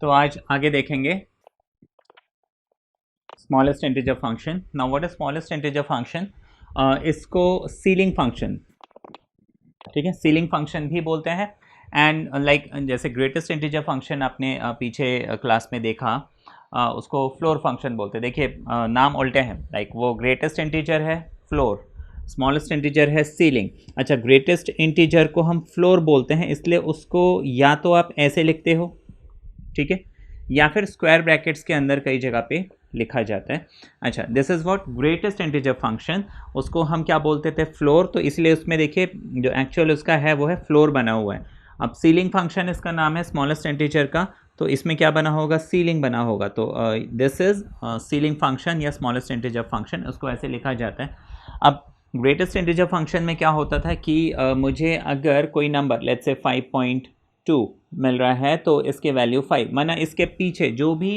तो आज आगे देखेंगे smallest integer function. Now what is smallest integer function? इसको सीलिंग फंक्शन, ठीक है, सीलिंग फंक्शन भी बोलते हैं। एंड लाइक जैसे ग्रेटेस्ट इंटीजर फंक्शन आपने पीछे क्लास में देखा, उसको फ्लोर फंक्शन बोलते हैं। देखिए नाम उल्टे हैं, लाइक वो ग्रेटेस्ट इंटीजर है फ्लोर, स्मॉलेस्ट इंटीजर है सीलिंग। अच्छा, ग्रेटेस्ट इंटीजर को हम फ्लोर बोलते हैं, इसलिए उसको या तो आप ऐसे लिखते हो, ठीक है, या फिर स्क्वायर ब्रैकेट्स के अंदर कई जगह पे लिखा जाता है। अच्छा, this is what greatest integer function, उसको हम क्या बोलते थे? फ्लोर। तो इसलिए उसमें देखिए जो एक्चुअल उसका है वो है फ्लोर बना हुआ है। अब सीलिंग फंक्शन इसका नाम है स्मॉलेस्ट इंटीजर का, तो इसमें क्या बना होगा? सीलिंग बना होगा। तो दिस इज सीलिंग फंक्शन या स्मॉलेस्ट इंटीजर फंक्शन, उसको ऐसे लिखा जाता है। अब ग्रेटेस्ट इंटीजर फंक्शन में क्या होता था कि मुझे अगर कोई नंबर लेट्स से 5.2 मिल रहा है तो इसके वैल्यू 5, माना इसके पीछे जो भी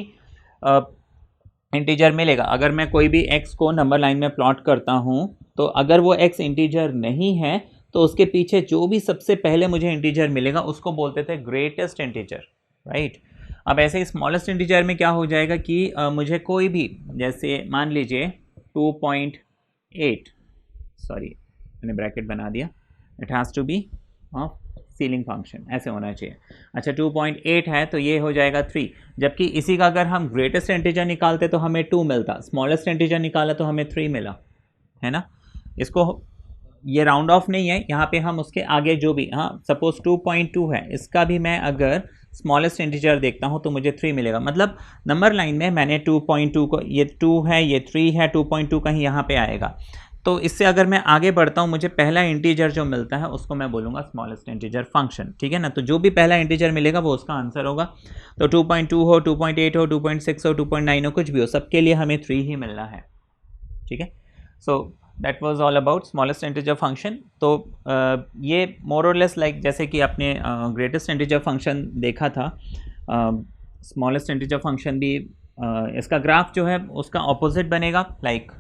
इंटीजर मिलेगा, अगर मैं कोई भी x को नंबर लाइन में प्लॉट करता हूँ तो अगर वो x इंटीजर नहीं है तो उसके पीछे जो भी सबसे पहले मुझे इंटीजर मिलेगा उसको बोलते थे ग्रेटेस्ट इंटीजर, राइट। अब ऐसे ही स्मॉलेस्ट इंटीजर में क्या हो जाएगा कि मुझे कोई भी, जैसे मान लीजिए 2.8, सॉरी मैंने ब्रैकेट बना दिया, it has to be of ceiling function, ऐसे होना चाहिए। अच्छा, 2.8 है तो ये हो जाएगा 3, जबकि इसी का अगर हम ग्रेटेस्ट इंटीजर निकालते तो हमें 2 मिलता, स्मॉलेस्ट इंटीजर निकाला तो हमें 3 मिला, है ना। इसको ये राउंड ऑफ नहीं है, यहाँ पे हम उसके आगे जो भी, हाँ सपोज 2.2 है, इसका भी मैं अगर स्मॉलेस्ट इंटीजर देखता हूँ तो मुझे 3 मिलेगा। मतलब नंबर लाइन में मैंने 2.2 को, ये 2 है, ये 3 है, 2.2 कहीं यहाँ पे आएगा। तो इससे अगर मैं आगे बढ़ता हूँ, मुझे पहला इंटीजर जो मिलता है उसको मैं बोलूँगा स्मॉलेस्ट इंटीजर फंक्शन, ठीक है ना। तो जो भी पहला इंटीजर मिलेगा वो उसका आंसर होगा। तो 2.2 हो, 2.8 हो, 2.6 हो, 2.9 हो, कुछ भी हो, सबके लिए हमें 3 ही मिलना है, ठीक है। So that was all about smallest integer function. तो ये मोर और लेस लाइक जैसे कि आपने ग्रेटेस्ट इंटीजर फंक्शन देखा था, स्मॉलेस्ट इंटीजर फंक्शन भी इसका ग्राफ जो है उसका ऑपोजिट बनेगा। लाइक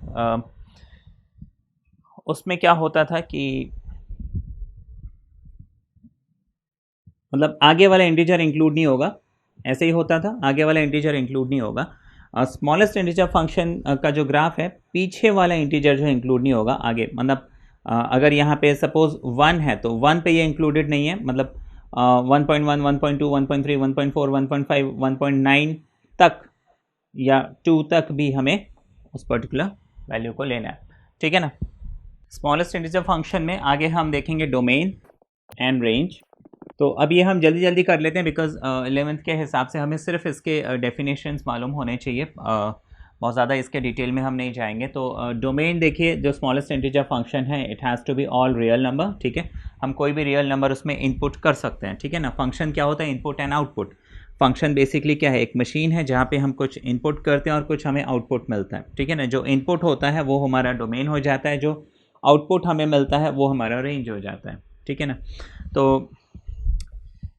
उसमें क्या होता था कि मतलब आगे वाला इंटीजर इंक्लूड नहीं होगा, ऐसे ही होता था, आगे वाला इंटीजर इंक्लूड नहीं होगा। स्मॉलेस्ट इंटीजर फंक्शन का जो ग्राफ है, पीछे वाला इंटीजर जो है इंक्लूड नहीं होगा आगे। मतलब अगर यहाँ पे सपोज 1 है तो 1 पे ये इंक्लूडेड नहीं है, मतलब 1.1, 1.2, 1.3, 1.4, 1.5, 1.9 तक या 2 तक भी हमें उस पर्टिकुलर वैल्यू को लेना है, ठीक है ना। स्मॉलेस्ट इंटीजर फंक्शन में आगे हम देखेंगे डोमेन एंड रेंज। तो अब ये हम जल्दी जल्दी कर लेते हैं बिकॉज 11th के हिसाब से हमें सिर्फ इसके डेफिनेशंस मालूम होने चाहिए, बहुत ज़्यादा इसके डिटेल में हम नहीं जाएंगे। तो डोमेन देखिए, जो स्मॉलेस्ट इंटीजर फंक्शन है it has to be all real number, ठीक है। हम कोई भी रियल नंबर उसमें इनपुट कर सकते हैं, ठीक है ना। फंक्शन क्या होता है? Input and output. Function basically क्या है? एक मशीन है जहाँ पे हम कुछ इनपुट करते हैं और कुछ हमें आउटपुट मिलता है, ठीक है ना। जो इनपुट होता है वो हमारा डोमेन हो जाता है, जो आउटपुट हमें मिलता है वो हमारा रेंज हो जाता है, ठीक है ना। तो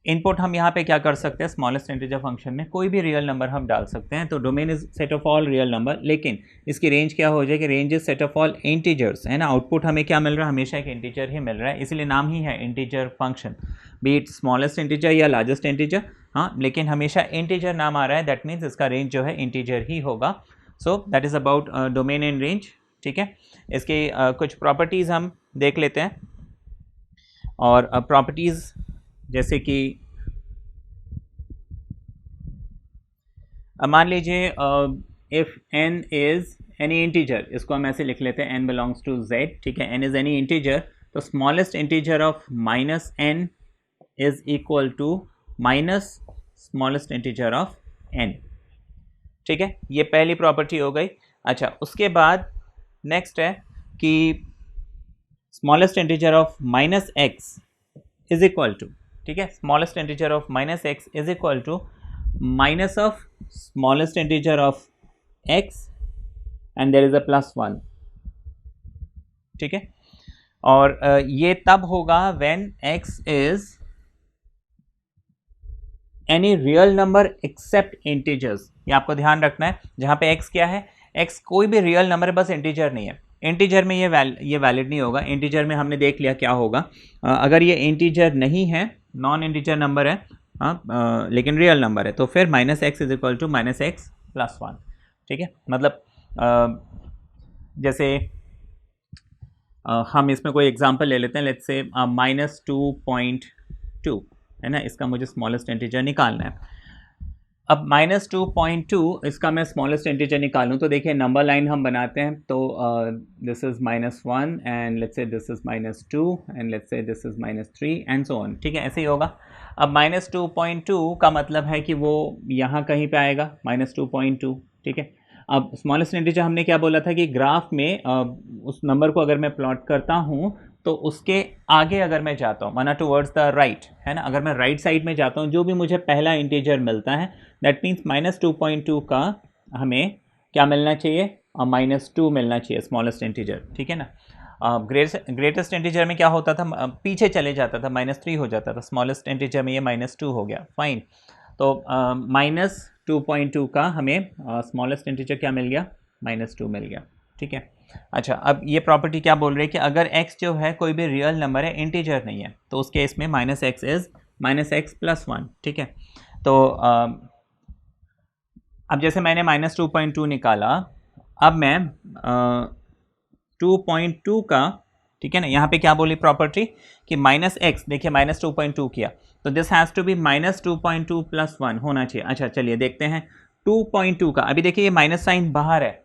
इनपुट हम यहाँ पे क्या कर सकते हैं? स्मॉलेस्ट इंटीजर फंक्शन में कोई भी रियल नंबर हम डाल सकते हैं, तो domain is set of all real number. लेकिन इसकी रेंज क्या हो जाएगी? Range is set of all integers, है ना। आउटपुट हमें क्या मिल रहा है? हमेशा एक इंटीजर ही मिल रहा है, इसलिए नाम ही है integer function, B it smallest integer या लार्जेस्ट इंटीजर, हाँ, लेकिन हमेशा इंटीजर नाम आ रहा है, दैट मीन्स इसका रेंज जो है इंटीजर ही होगा। So that is about domain and range, ठीक है। इसके कुछ प्रॉपर्टीज़ हम देख लेते हैं, और प्रॉपर्टीज़ जैसे कि मान लीजिए if n is any integer, इसको हम ऐसे लिख लेते हैं, n बिलोंग्स टू z, ठीक है। n इज़ एनी इंटीजर, तो smallest integer of -n is equal to minus smallest integer of n, ठीक है। ये पहली प्रॉपर्टी हो गई। अच्छा, उसके बाद नेक्स्ट है कि smallest integer of -x is equal to, ठीक है, smallest integer of -x is equal to minus of smallest integer of x and there is a +1, ठीक है। और ये तब होगा when x is any real number except integers. ये आपको ध्यान रखना है, जहाँ पे x क्या है? x कोई भी रियल नंबर है, बस इंटीजर नहीं है। इंटीजर में ये वैलिड नहीं होगा। इंटीजर में हमने देख लिया क्या होगा, अगर ये इंटीजर नहीं है, नॉन इंटीजर नंबर है, लेकिन रियल नंबर है, तो फिर minus x is equal to minus x plus one. ठीक है, मतलब जैसे हम इसमें कोई एग्जांपल ले लेते हैं, लेट्स से -2.2 है ना, इसका मुझे स्मॉलेस्ट इंटीजर निकालना है। अब -2.2 इसका मैं स्मॉलेस्ट इंटीजर निकालूं तो देखिए नंबर लाइन हम बनाते हैं, तो this is -1 and let's say this is -2 and let's say this is -3 and so on. ठीक है, ऐसे ही होगा। अब -2.2 का मतलब है कि वो यहाँ कहीं पे आएगा -2.2। ठीक है, अब स्मॉलेस्ट इंटीजर हमने क्या बोला था कि ग्राफ में उस नंबर को अगर मैं प्लॉट करता हूँ तो उसके आगे अगर मैं जाता हूँ, माना टूवर्ड्स द राइट है ना, अगर मैं राइट साइड में जाता हूँ, जो भी मुझे पहला इंटीजर मिलता है दैट मीन्स -2.2 का हमें क्या मिलना चाहिए, -2 मिलना चाहिए स्मॉलेस्ट इंटीजर। ठीक है ना, ग्रेटेस्ट इंटीजर में क्या होता था, पीछे चले जाता था, -3 हो जाता था, स्मॉलेस्ट इंटीजर में ये -2 हो गया, फाइन। तो -2.2 का हमें स्मॉलेस्ट इंटीजर क्या मिल गया, -2 मिल गया। ठीक है, अच्छा अब ये प्रॉपर्टी क्या बोल रही है कि अगर x जो है कोई भी रियल नंबर है, इंटीजर नहीं है, तो उस केस में -x इज -x प्लस 1। ठीक है, तो अब जैसे मैंने -2.2 निकाला, अब मैं 2.2 का, ठीक है ना, यहाँ पे क्या बोली प्रॉपर्टी कि -x, देखिए -2.2 किया तो this has to be -2.2 plus 1 होना चाहिए। अच्छा चलिए देखते हैं 2.2 का, अभी देखिए ये माइनस साइन बाहर है,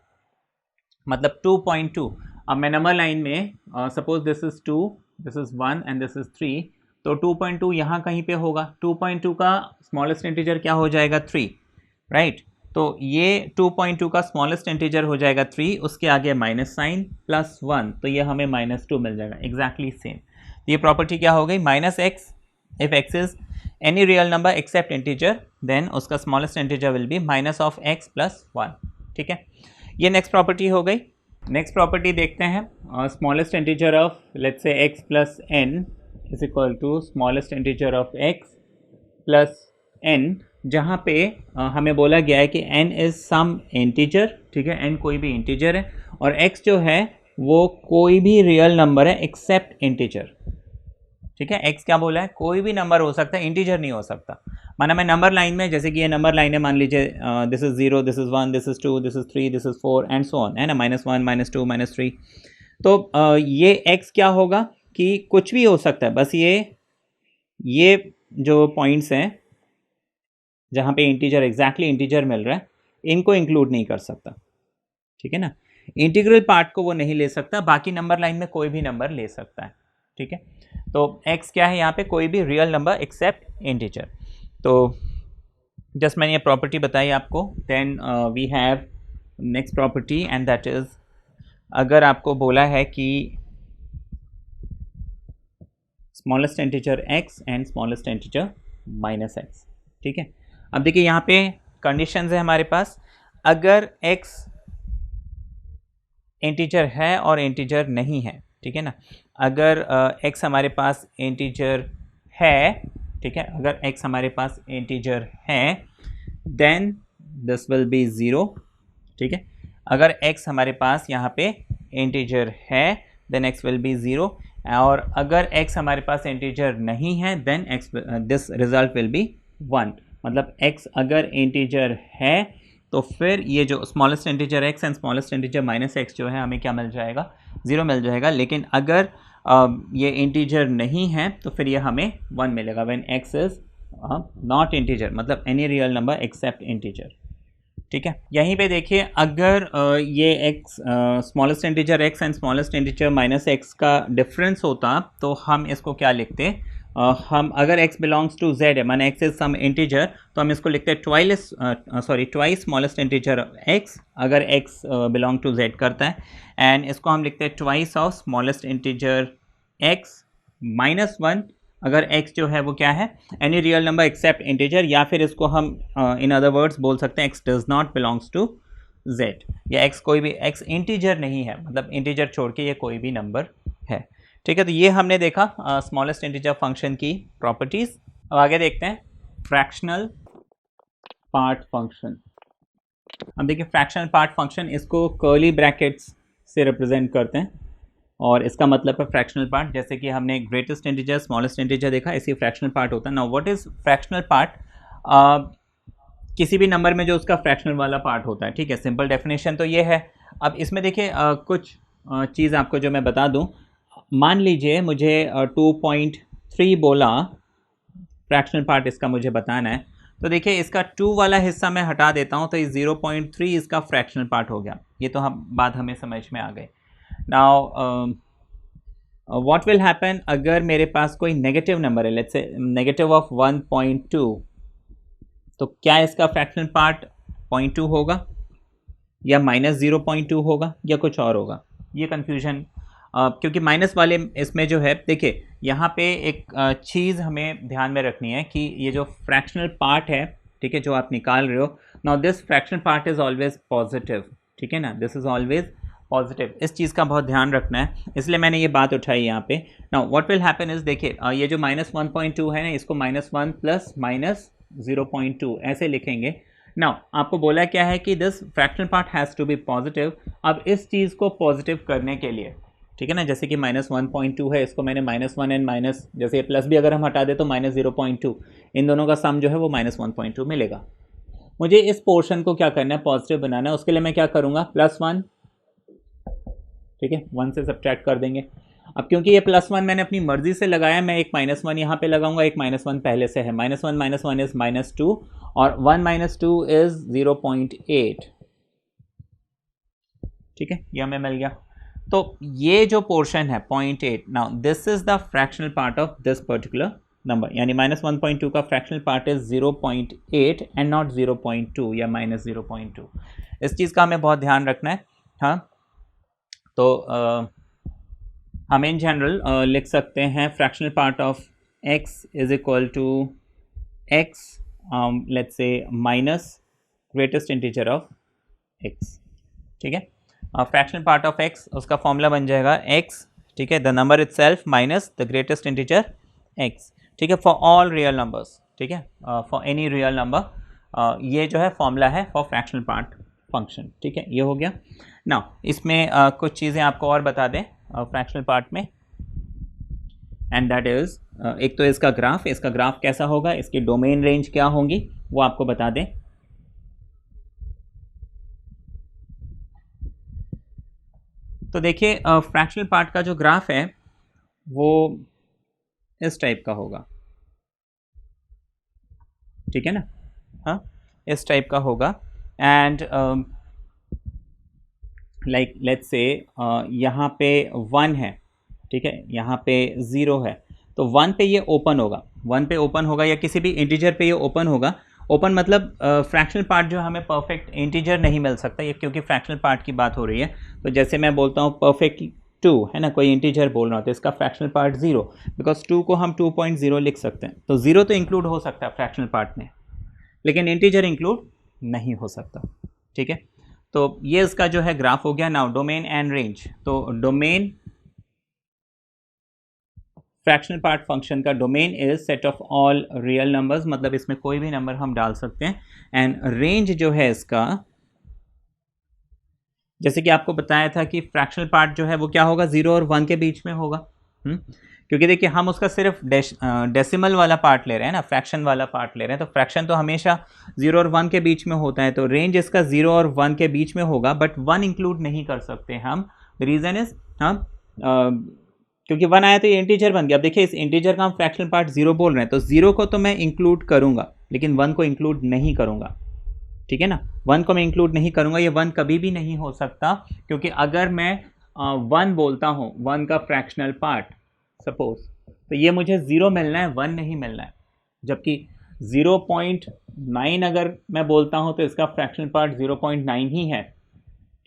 मतलब 2.2। अब मैं नंबर लाइन में suppose this is 2, this is 1 and this is 3, तो 2.2 यहाँ कहीं पे होगा। 2.2 का स्मॉलेस्ट इंटीजर क्या हो जाएगा, 3, राइट। तो ये 2.2 का स्मॉलेस्ट इंटीजर हो जाएगा 3, उसके आगे माइनस साइन प्लस 1, तो ये हमें -2 मिल जाएगा, एग्जैक्टली सेम। ये प्रॉपर्टी क्या हो गई, -x, if x is any real number except integer then उसका smallest integer will be -x plus 1। ठीक है, ये नेक्स्ट प्रॉपर्टी हो गई। नेक्स्ट प्रॉपर्टी देखते हैं, smallest integer of let's say x plus n is equal to smallest integer of x plus n, जहाँ पे हमें बोला गया है कि n इज सम इंटीजर। ठीक है, n कोई भी इंटीजर है और x जो है वो कोई भी रियल नंबर है एक्सेप्ट इंटीजर। ठीक है, x क्या बोला है, कोई भी नंबर हो सकता है, इंटीजर नहीं हो सकता। माना मैं नंबर लाइन में, जैसे कि ये नंबर लाइन है, मान लीजिए this is 0, this is 1, this is 2, this is 3, this is 4 and so on, है ना, -1, -2, -3। तो ये x क्या होगा कि कुछ भी हो सकता है, बस ये जो पॉइंट्स हैं जहाँ पे इंटीजर एग्जैक्टली इंटीजर मिल रहा है, इनको इंक्लूड नहीं कर सकता। ठीक है ना, इंटीग्रल पार्ट को वो नहीं ले सकता, बाकी नंबर लाइन में कोई भी नंबर ले सकता है। ठीक है, तो x क्या है यहाँ पे, कोई भी रियल नंबर एक्सेप्ट इंटीजर। तो जस्ट मैंने ये प्रॉपर्टी बताई आपको। Then we have next property and that is, अगर आपको बोला है कि smallest integer x and smallest integer -x। ठीक है, अब देखिए यहाँ पे कंडीशंस है हमारे पास, अगर x इंटीजर है और इंटीजर नहीं है। ठीक है ना, अगर x हमारे पास इंटीजर है, ठीक है, अगर x हमारे पास इंटीजर है देन दिस विल बी 0। ठीक है, अगर x हमारे पास यहाँ पे इंटीजर है देन x विल बी 0, और अगर x हमारे पास इंटीजर नहीं है then x this result will be 1। मतलब x अगर इंटीजर है तो फिर ये जो smallest integer x and smallest integer -x जो है हमें क्या मिल जाएगा, 0 मिल जाएगा। लेकिन अगर ये इंटीजर नहीं है तो फिर ये हमें 1 मिलेगा when x is not integer, मतलब any real number except integer. ठीक है, यहीं पे देखिए अगर ये x smallest integer x and smallest integer -x का डिफरेंस होता तो हम इसको क्या लिखते, हम अगर x बिलोंग्स टू z है, माना x इज सम इंटीजर, तो हम इसको लिखते हैं ट्वाइस स्मॉलेस्ट इंटीजर x, अगर x बिलोंग टू z करता है, एंड इसको हम लिखते हैं twice of smallest integer x -1, अगर x जो है वो क्या है, any real number except integer, या फिर इसको हम इन अदर वर्ड्स बोल सकते हैं x does not belongs to z, या x कोई भी x इंटीजर नहीं है, मतलब इंटीजर छोड़ के ये कोई भी नंबर है। ठीक है, तो ये हमने देखा स्मॉलेस्ट इंटीजर फंक्शन की प्रॉपर्टीज़। अब आगे देखते हैं फ्रैक्शनल पार्ट फंक्शन। अब देखिए फ्रैक्शनल पार्ट फंक्शन, इसको कर्ली ब्रैकेट्स से रिप्रेजेंट करते हैं। और इसका मतलब है फ्रैक्शनल पार्ट। जैसे कि हमने ग्रेटेस्ट इंटीजर स्मॉलेस्ट इंटीजर देखा, इसी फ्रैक्शनल पार्ट होता है। Now what is fractional part? किसी भी नंबर में जो उसका फ्रैक्शनल वाला पार्ट होता है, ठीक है, सिंपल डेफिनेशन तो ये है। अब इसमें देखिए कुछ चीज़ आपको जो मैं बता दूं, मान लीजिए मुझे 2.3 बोला, फ्रैक्शनल पार्ट इसका मुझे बताना है। तो देखिए इसका 2 वाला हिस्सा मैं हटा देता हूँ तो ये 0.3 इसका फ्रैक्शनल पार्ट हो गया। ये तो हम बात हमें समझ में आ गई। नाउ व्हाट विल हैपन अगर मेरे पास कोई नेगेटिव नंबर है, लेट्स से नेगेटिव ऑफ 1.2, तो क्या इसका फ्रैक्शनल पार्ट 0.2 होगा या माइनस 0.2 होगा या कुछ और होगा? ये कन्फ्यूजन क्योंकि माइनस वाले इसमें जो है, देखिए यहाँ पे एक चीज़ हमें ध्यान में रखनी है कि ये जो फ्रैक्शनल पार्ट है, ठीक है, जो आप निकाल रहे हो, now this fractional part is always positive, ठीक है ना, दिस इज़ ऑलवेज पॉजिटिव। इस चीज़ का बहुत ध्यान रखना है, इसलिए मैंने ये बात उठाई यहाँ पे। Now what will happen is, देखिए ये जो -1.2 है ना, इसको -1 प्लस -0.2 ऐसे लिखेंगे। नाउ आपको बोला क्या है कि this fractional part has to be positive. अब इस चीज़ को पॉजिटिव करने के लिए, ठीक है ना, जैसे कि -1.2 है, इसको मैंने -1 एंड माइनस, जैसे ये प्लस भी अगर हम हटा दें तो -0.2, इन दोनों का सम जो है वो -1.2 मिलेगा। मुझे इस पोर्शन को क्या करना है, पॉजिटिव बनाना है। उसके लिए मैं क्या करूँगा, +1, ठीक है, 1 से सब्ट्रैक्ट कर देंगे। अब क्योंकि ये +1 मैंने अपनी मर्जी से लगाया, मैं एक -1 यहाँ पे लगाऊंगा, एक -1 पहले से है। -1 इज़ -2 और 1 - 2 इज़ 0.8, ठीक है, ये हमें मिल गया। तो ये जो पोर्शन है 0.8, now this is the fractional part of this particular number, यानी -1.2 का fractional part is 0.8 and not 0.2 या -0.2। इस चीज़ का हमें बहुत ध्यान रखना है। हाँ, तो हम इन जनरल लिख सकते हैं fractional part of x is equal to x, let's say minus greatest integer of x, ठीक है। फ्रैक्शनल पार्ट ऑफ x, उसका फॉर्मूला बन जाएगा x, ठीक है, the number itself minus the greatest integer x, ठीक है, फॉर ऑल रियल नंबर्स, ठीक है, फॉर एनी रियल नंबर। ये जो है फॉर्मूला है फॉर फ्रैक्शनल पार्ट फंक्शन, ठीक है, ये हो गया। नाउ इसमें कुछ चीज़ें आपको और बता दें फ्रैक्शनल पार्ट में, एंड दैट इज़ एक तो इसका ग्राफ कैसा होगा, इसकी डोमेन रेंज क्या होंगी, वो आपको बता दें। तो देखिए फ्रैक्शनल पार्ट का जो ग्राफ है वो इस टाइप का होगा, ठीक है ना, हाँ, इस टाइप का होगा। एंड लाइक लेट्स से यहाँ पे 1 है, ठीक है, यहाँ पे 0 है, तो 1 पे ये ओपन होगा, 1 पे ओपन होगा या किसी भी इंटीजर पे ये ओपन होगा। ओपन मतलब फ्रैक्शनल पार्ट जो हमें परफेक्ट इंटीजर नहीं मिल सकता, ये क्योंकि फ्रैक्शनल पार्ट की बात हो रही है। तो जैसे मैं बोलता हूँ परफेक्ट 2 है ना, कोई इंटीजर बोल रहा हूँ, तो इसका फ्रैक्शनल पार्ट 0, बिकॉज 2 को हम 2.0 लिख सकते हैं। तो 0 तो इंक्लूड हो सकता है फ्रैक्शनल पार्ट में, लेकिन इंटीजर इंक्लूड नहीं हो सकता, ठीक है। तो ये इसका जो है ग्राफ हो गया। नाउ डोमेन एंड रेंज, तो डोमेन फ्रैक्शनल पार्ट फंक्शन का domain is set of all real numbers, मतलब इसमें कोई भी नंबर हम डाल सकते हैं। एंड रेंज जो है इसका, जैसे कि आपको बताया था कि फ्रैक्शनल पार्ट जो है वो क्या होगा, 0 और 1 के बीच में होगा। क्योंकि देखिए हम उसका सिर्फ डेसिमल वाला पार्ट ले रहे हैं ना, फ्रैक्शन वाला पार्ट ले रहे हैं, तो फ्रैक्शन तो हमेशा 0 और 1 के बीच में होता है। तो रेंज इसका 0 और 1 के बीच में होगा, बट 1 इंक्लूड नहीं कर सकते हम। रीज़न इज हम क्योंकि 1 आया तो ये इंटीजर बन गया। अब देखिए इस इंटीजर का हम फ्रैक्शनल पार्ट 0 बोल रहे हैं, तो 0 को तो मैं इंक्लूड करूंगा लेकिन 1 को इंक्लूड नहीं करूंगा, ठीक है ना। 1 को मैं इंक्लूड नहीं करूंगा, ये 1 कभी भी नहीं हो सकता, क्योंकि अगर मैं 1 बोलता हूँ, 1 का फ्रैक्शनल पार्ट सपोज, तो ये मुझे 0 मिलना है, 1 नहीं मिलना है। जबकि 0.9 अगर मैं बोलता हूँ तो इसका फ्रैक्शनल पार्ट 0.9 ही है,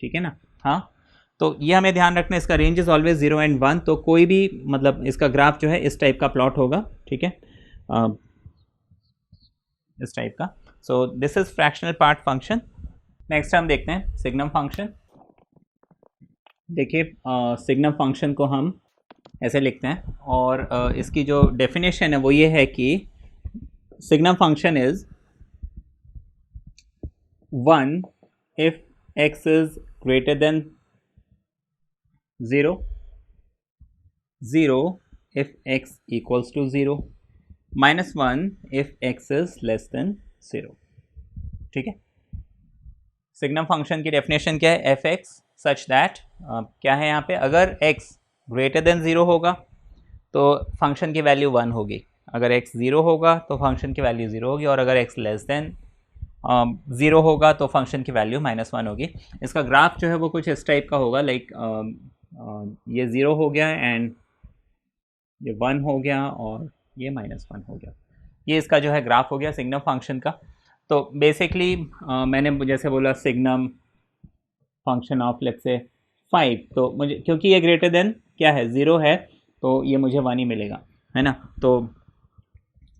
ठीक है ना। हाँ, तो ये हमें ध्यान रखना है, इसका रेंज इज ऑलवेज 0 एंड 1, तो कोई भी मतलब इसका ग्राफ जो है इस टाइप का प्लॉट होगा, ठीक है, इस टाइप का। So this is fractional part function. Next हम देखते हैं सिग्नम फंक्शन। देखिए सिग्नम फंक्शन को हम ऐसे लिखते हैं, और इसकी जो डेफिनेशन है वो ये है कि signum function is 1 if x is greater than 0 0 if x equals to 0, -1 if x is less than 0। ठीक है, सिग्नम फंक्शन की डेफिनेशन क्या है, एफ एक्स सच दैट क्या है यहाँ पे, अगर x ग्रेटर देन 0 होगा तो फंक्शन की वैल्यू 1 होगी, अगर x 0 होगा तो फंक्शन की वैल्यू 0 होगी, और अगर x लेस देन 0 होगा तो फंक्शन की वैल्यू -1 होगी। इसका ग्राफ जो है वो कुछ इस टाइप का होगा, लाइक ये 0 हो गया एंड ये 1 हो गया और ये -1 हो गया, ये इसका जो है ग्राफ हो गया सिग्नम फंक्शन का। तो बेसिकली मैंने जैसे बोला सिग्नम फंक्शन ऑफ लेट्स से 5, तो मुझे क्योंकि ये ग्रेटर देन क्या है 0 है तो ये मुझे 1 ही मिलेगा, है ना। तो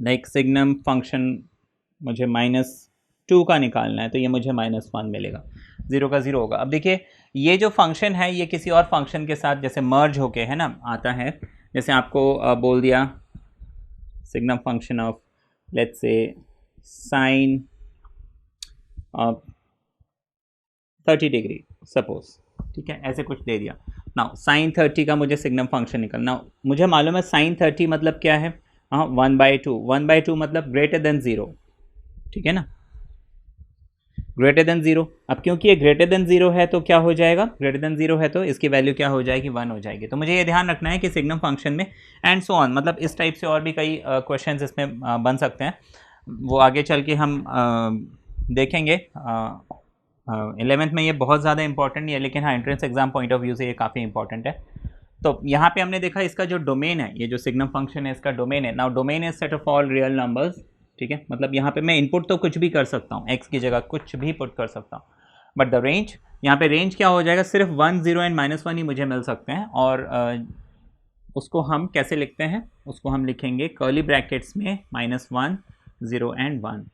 लाइक सिग्नम फंक्शन मुझे -2 का निकालना है तो ये मुझे -1 मिलेगा, 0 का 0 होगा। अब देखिए ये जो फंक्शन है ये किसी और फंक्शन के साथ जैसे मर्ज होके है ना आता है, जैसे आपको बोल दिया signum function of let's say sine 30 degree suppose, ठीक है, ऐसे कुछ दे दिया। नाउ साइन 30 का मुझे सिग्नम फंक्शन निकलना, मुझे मालूम है साइन 30 मतलब क्या है, हाँ 1/2 मतलब ग्रेटर देन 0, ठीक है ना, ग्रेटर देन 0। अब क्योंकि ये ग्रेटर देन 0 है तो क्या हो जाएगा, ग्रेटर देन 0 है तो इसकी वैल्यू क्या हो जाएगी, 1 हो जाएगी। तो मुझे ये ध्यान रखना है कि सिग्नम फंक्शन में एंड सो ऑन, मतलब इस टाइप से और भी कई क्वेश्चंस इसमें बन सकते हैं, वो आगे चल के हम देखेंगे। 11th में ये बहुत ज़्यादा इंपॉर्टेंट नहीं है, लेकिन हाँ entrance exam point of view से ये काफ़ी इंपॉर्टेंट है। तो यहाँ पे हमने देखा इसका जो डोमेन है, ये जो सिग्नम फंक्शन है इसका डोमेन है। Now domain is set of all real numbers, ठीक है, मतलब यहाँ पे मैं इनपुट तो कुछ भी कर सकता हूँ, x की जगह कुछ भी पुट कर सकता हूँ, बट द रेंज, यहाँ पे रेंज क्या हो जाएगा, सिर्फ 1, 0 एंड -1 ही मुझे मिल सकते हैं। और उसको हम कैसे लिखते हैं, उसको हम लिखेंगे कर्ली ब्रैकेट्स में -1, 0 एंड 1।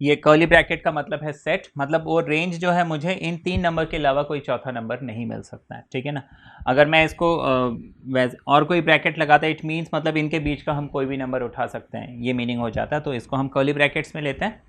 ये कर्ली ब्रैकेट का मतलब है सेट, मतलब वो रेंज जो है मुझे इन 3 नंबर के अलावा कोई चौथा नंबर नहीं मिल सकता है, ठीक है ना। अगर मैं इसको और कोई ब्रैकेट लगाता है, इट मीन्स मतलब इनके बीच का हम कोई भी नंबर उठा सकते हैं, ये मीनिंग हो जाता है। तो इसको हम कर्ली ब्रैकेट्स में लेते हैं